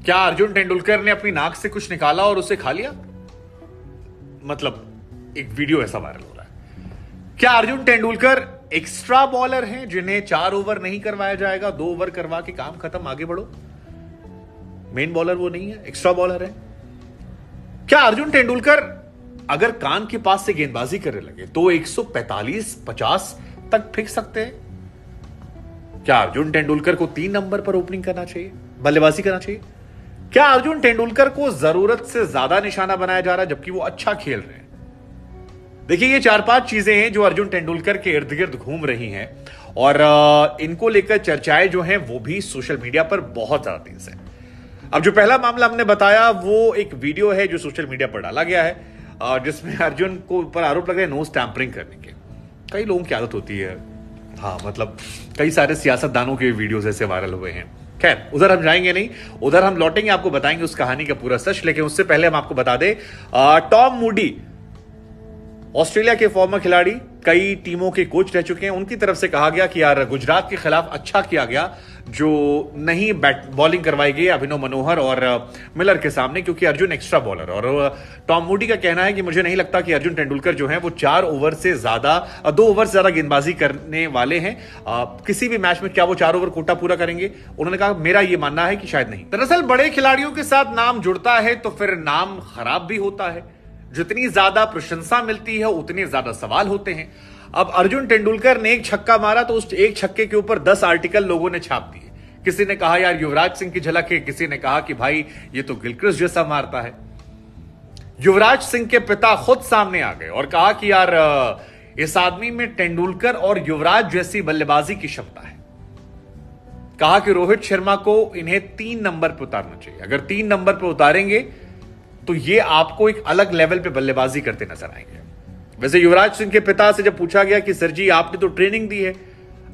क्या अर्जुन तेंदुलकर ने अपनी नाक से कुछ निकाला और उसे खा लिया? मतलब एक वीडियो ऐसा वायरल हो रहा है। क्या अर्जुन तेंदुलकर एक्स्ट्रा बॉलर हैं जिन्हें 4 ओवर नहीं करवाया जाएगा, 2 ओवर करवा के काम खत्म, आगे बढ़ो? मेन बॉलर वो नहीं है, एक्स्ट्रा बॉलर है। क्या अर्जुन तेंदुलकर अगर कान के पास से गेंदबाजी करने लगे तो 145-50 तक फेंक सकते हैं? क्या अर्जुन तेंदुलकर को 3 नंबर पर ओपनिंग करना चाहिए, बल्लेबाजी करना चाहिए? क्या अर्जुन तेंदुलकर को जरूरत से ज्यादा निशाना बनाया जा रहा है जबकि वो अच्छा खेल रहे हैं? देखिए, ये 4-5 चीजें हैं जो अर्जुन तेंदुलकर के इर्द गिर्द घूम रही हैं और इनको लेकर चर्चाएं जो हैं वो भी सोशल मीडिया पर बहुत ज्यादा तेज है। अब जो पहला मामला हमने बताया वो एक वीडियो है जो सोशल मीडिया पर डाला गया है जिसमें अर्जुन को ऊपर आरोप लगा है नोज टैंपरिंग करने के। कई लोगों की आदत होती है, हाँ, मतलब कई सारे सियासतदानों के वीडियोस ऐसे वायरल हुए हैं। खैर, उधर हम जाएंगे नहीं, उधर हम लौटेंगे, आपको बताएंगे उस कहानी का पूरा सच। लेकिन उससे पहले हम आपको बता दें, टॉम मूडी ऑस्ट्रेलिया के फॉर्मर खिलाड़ी, कई टीमों के कोच रह चुके हैं, उनकी तरफ से कहा गया कि यार गुजरात के खिलाफ अच्छा किया गया जो नहीं बॉलिंग करवाई गई अभिनव मनोहर और मिलर के सामने, क्योंकि अर्जुन एक्स्ट्रा बॉलर। और टॉम मूडी का कहना है कि मुझे नहीं लगता कि अर्जुन तेंदुलकर जो है वो 4 ओवर से ज्यादा, 2 ओवर से ज्यादा गेंदबाजी करने वाले हैं किसी भी मैच में। क्या वो 4 ओवर कोटा पूरा करेंगे? उन्होंने कहा मेरा यह मानना है कि शायद नहीं। दरअसल बड़े खिलाड़ियों के साथ नाम जुड़ता है तो फिर नाम खराब भी होता है। जितनी ज्यादा प्रशंसा मिलती है उतने ज्यादा सवाल होते हैं। अब अर्जुन तेंदुलकर ने एक छक्का मारा तो उस एक छक्के के ऊपर 10 आर्टिकल लोगों ने छाप दिए। किसी ने कहा यार युवराज सिंह की झलक है, किसी ने कहा कि भाई ये तो गिलक्रिस्ट जैसा मारता है। युवराज सिंह के पिता खुद सामने आ गए और कहा कि यार इस आदमी में तेंदुलकर और युवराज जैसी बल्लेबाजी की क्षमता है। कहा कि रोहित शर्मा को इन्हें 3 नंबर पर उतारना चाहिए। अगर 3 नंबर पर उतारेंगे तो ये आपको एक अलग लेवल पे बल्लेबाजी करते नजर आएंगे। वैसे युवराज सिंह के पिता से जब पूछा गया कि सर जी आपने तो ट्रेनिंग दी है,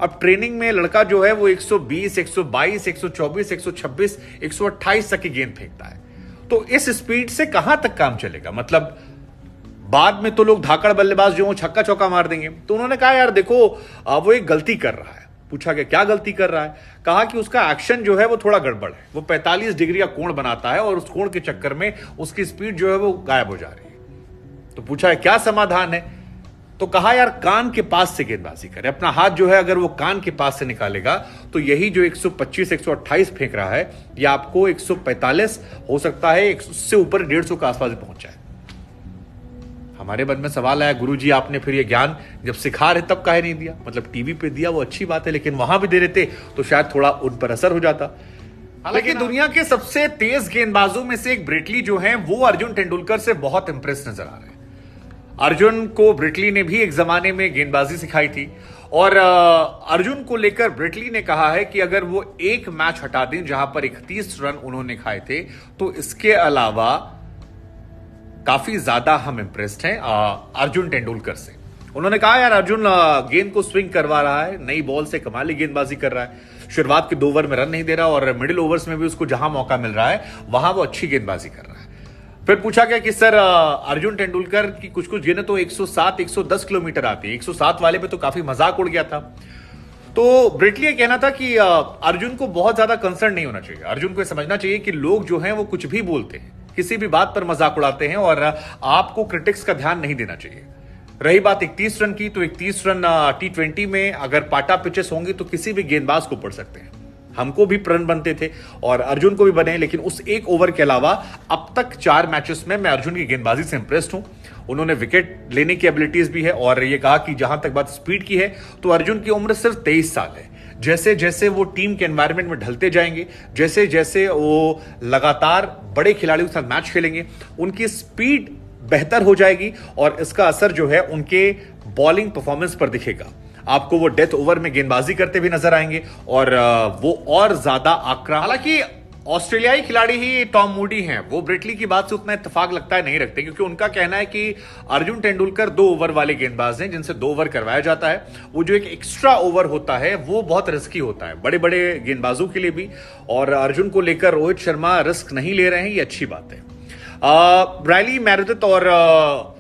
अब ट्रेनिंग में लड़का जो है वो 120, 122, 124, 126, 128 तक की गेंद फेंकता है, तो इस स्पीड से कहां तक काम चलेगा? मतलब बाद में तो लोग धाकड़ बल्लेबाज जो छक्का चौका मार देंगे। तो उन्होंने कहा यार देखो वो एक गलती कर रहा है। पूछा गया क्या गलती कर रहा है? कहा कि उसका एक्शन जो है वो थोड़ा गड़बड़ है। वो 45 डिग्री का कोण बनाता है और उस कोण के चक्कर में उसकी स्पीड जो है वो गायब हो जा रही है। तो पूछा है क्या समाधान है? तो कहा यार कान के पास से गेंदबाजी करे। अपना हाथ जो है अगर वो कान के पास से निकालेगा तो यही जो 125, 128 फेंक रहा है ये आपको 145 हो सकता है, उससे ऊपर 150 के आसपास पहुंच जाए। हमारे मन में सवाल आया, गुरुजी आपने फिर ये ज्ञान जब सिखा रहे तब काहे नहीं दिया? मतलब टीवी पे दिया वो अच्छी बात है, लेकिन वहां भी दे देते तो शायद थोड़ा उन पर असर हो जाता। हालांकि दुनिया के सबसे तेज गेंदबाजों में से एक ब्रिटली जो है वो अर्जुन तेंदुलकर से बहुत इंप्रेस नजर आ रहे हैं। अर्जुन को ब्रिटली ने भी एक जमाने में गेंदबाजी सिखाई थी और अर्जुन को लेकर ब्रिटली ने कहा है कि अगर वो एक मैच हटा दें जहां पर 31 रन उन्होंने खाए थे तो इसके अलावा काफी ज्यादा हम इंप्रेस्ड हैं अर्जुन तेंदुलकर से। उन्होंने कहा यार अर्जुन गेंद को स्विंग करवा रहा है, नई बॉल से कमाली गेंदबाजी कर रहा है, शुरुआत के 2 ओवर में रन नहीं दे रहा और मिडिल ओवर्स में भी उसको जहां मौका मिल रहा है वहां वो अच्छी गेंदबाजी कर रहा है। फिर पूछा गया कि सर अर्जुन तेंदुलकर की कुछ गेंदें तो 107, 110 किलोमीटर आती है, 107 वाले पे तो काफी मजाक उड़ गया था। तो ब्रिटली ये कहना था कि अर्जुन को बहुत ज्यादा कंसर्न नहीं होना चाहिए। अर्जुन को समझना चाहिए कि लोग जो हैं वो कुछ भी बोलते हैं, किसी भी बात पर मजाक उड़ाते हैं और आपको क्रिटिक्स का ध्यान नहीं देना चाहिए। रही बात 31 रन की, तो 31 रन T20 में अगर पाटा पिचेस होंगे तो किसी भी गेंदबाज को पड़ सकते हैं। हमको भी रन बनते थे और अर्जुन को भी बने, लेकिन उस एक ओवर के अलावा अब तक 4 मैचेस में मैं अर्जुन की गेंदबाजी से इंप्रेस्ड हूं। उन्होंने विकेट लेने की एबिलिटीज भी है और ये कहा कि जहां तक बात स्पीड की है तो अर्जुन की उम्र सिर्फ 23 साल है। जैसे जैसे वो टीम के एनवायरनमेंट में ढलते जाएंगे, जैसे जैसे वो लगातार बड़े खिलाड़ियों के साथ मैच खेलेंगे, उनकी स्पीड बेहतर हो जाएगी और इसका असर जो है उनके बॉलिंग परफॉर्मेंस पर दिखेगा। आपको वो डेथ ओवर में गेंदबाजी करते भी नजर आएंगे और वो और ज्यादा आक्रामक। हालांकि ऑस्ट्रेलियाई खिलाड़ी ही टॉम मूडी हैं, वो ब्रिटली की बात से उतना इत्तेफाक लगता है नहीं रखते, क्योंकि उनका कहना है कि अर्जुन तेंदुलकर 2 ओवर वाले गेंदबाज हैं जिनसे 2 ओवर करवाया जाता है। वो जो एक एक्स्ट्रा ओवर होता है वो बहुत रिस्की होता है बड़े बड़े गेंदबाजों के लिए भी, और अर्जुन को लेकर रोहित शर्मा रिस्क नहीं ले रहे हैं, ये अच्छी बात है। ब्रायली मैरेदिथ और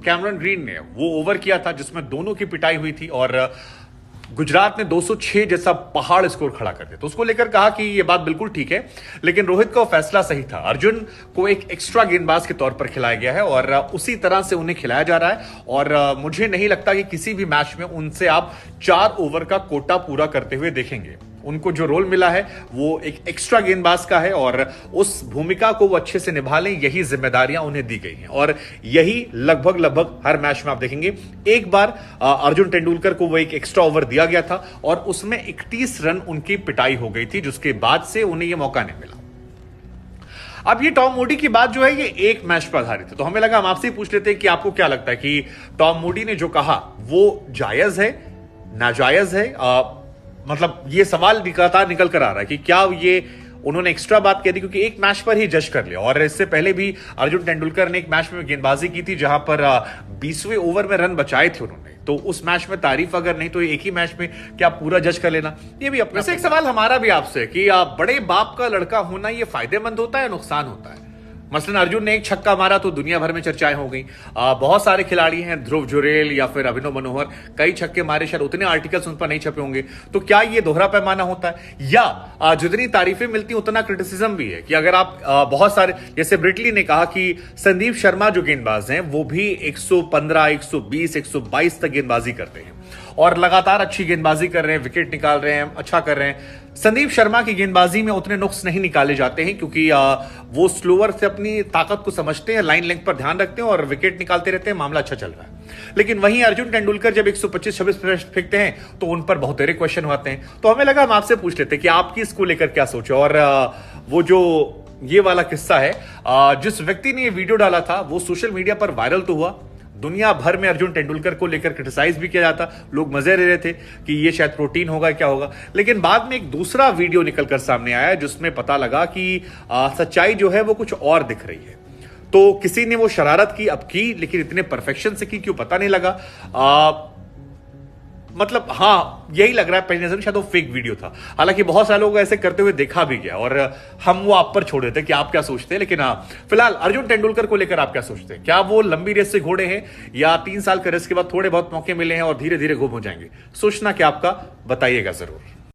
कैमरन ग्रीन ने वो ओवर किया था जिसमें दोनों की पिटाई हुई थी और गुजरात ने 206 जैसा पहाड़ स्कोर खड़ा कर दिया। तो उसको लेकर कहा कि यह बात बिल्कुल ठीक है, लेकिन रोहित का फैसला सही था। अर्जुन को एक एक्स्ट्रा गेंदबाज के तौर पर खिलाया गया है और उसी तरह से उन्हें खिलाया जा रहा है। और मुझे नहीं लगता कि किसी भी मैच में उनसे आप 4 ओवर का कोटा पूरा करते हुए देखेंगे। उनको जो रोल मिला है वो एक एक्स्ट्रा गेंदबाज का है और उस भूमिका को वो अच्छे से निभा लें, यही जिम्मेदारियां उन्हें दी गई हैं। और यही लगभग हर मैच में आप देखेंगे। एक बार अर्जुन तेंदुलकर को वो एक एक्स्ट्रा ओवर दिया गया था और उसमें 31 रन उनकी पिटाई हो गई थी, जिसके बाद से उन्हें यह मौका नहीं मिला। अब ये टॉम मूडी की बात जो है ये एक मैच पर आधारित है, तो हमें लगा हम आपसे ही पूछ लेते हैं कि आपको क्या लगता है कि टॉम मूडी ने जो कहा वो जायज है, नाजायज है? मतलब ये सवाल लगातार निकल कर आ रहा है कि क्या ये उन्होंने एक्स्ट्रा बात कह दी क्योंकि एक मैच पर ही जज कर लिया। और इससे पहले भी अर्जुन तेंदुलकर ने एक मैच में गेंदबाजी की थी जहां पर 20वें ओवर में रन बचाए थे उन्होंने। तो उस मैच में तारीफ अगर नहीं तो एक ही मैच में क्या पूरा जज कर लेना, ये भी अपने से एक सवाल हमारा भी आपसे कि बड़े बाप का लड़का होना ये फायदेमंद होता है या नुकसान होता है? मसलन अर्जुन ने एक छक्का मारा तो दुनिया भर में चर्चाएं हो गई। बहुत सारे खिलाड़ी हैं, ध्रुव जुरेल या फिर अभिनव मनोहर, कई छक्के मारे, शायद उतने आर्टिकल्स उन पर नहीं छपे होंगे। तो क्या ये दोहरा पैमाना होता है या जितनी तारीफें मिलती उतना क्रिटिसिज्म भी है? कि अगर आप बहुत सारे, जैसे ब्रिटली ने कहा कि संदीप शर्मा जो गेंदबाज हैं वो भी 115, 120, 122 तक गेंदबाजी करते हैं और लगातार अच्छी गेंदबाजी कर रहे हैं, विकेट निकाल रहे हैं, अच्छा कर रहे हैं। संदीप शर्मा की गेंदबाजी में उतने नुक्स नहीं निकाले जाते हैं क्योंकि वो स्लोअर से अपनी ताकत को समझते हैं, लाइन लेंथ पर ध्यान रखते हैं और विकेट निकालते रहते हैं, मामला अच्छा चल रहा है। लेकिन वहीं अर्जुन तेंदुलकर जब 125-26 फेंकते हैं तो उन पर बहुत सारे क्वेश्चन होते हैं। तो हमें लगा हम आपसे पूछ लेते हैं कि आपकी इसको लेकर क्या सोचे। और वो जो ये वाला किस्सा है, जिस व्यक्ति ने ये वीडियो डाला था वो सोशल मीडिया पर वायरल तो हुआ, दुनिया भर में अर्जुन तेंदुलकर को लेकर क्रिटिसाइज भी किया जाता, लोग मजे ले रहे थे कि ये शायद प्रोटीन होगा, क्या होगा। लेकिन बाद में एक दूसरा वीडियो निकलकर सामने आया जिसमें पता लगा कि सच्चाई जो है वो कुछ और दिख रही है। तो किसी ने वो शरारत की, अब की, लेकिन इतने परफेक्शन से की क्यों पता नहीं लगा। मतलब हाँ, यही लग रहा है पहली नजर में शायद वो फेक वीडियो था। हालांकि बहुत सारे लोग ऐसे करते हुए देखा भी गया और हम वो आप पर छोड़ देते कि आप क्या सोचते हैं। लेकिन हाँ, फिलहाल अर्जुन तेंदुलकर को लेकर आप क्या सोचते हैं? क्या वो लंबी रेस से घोड़े हैं या 3 साल के रेस के बाद थोड़े बहुत मौके मिले हैं और धीरे धीरे गुम हो जाएंगे? सोचना क्या आपका, बताइएगा जरूर।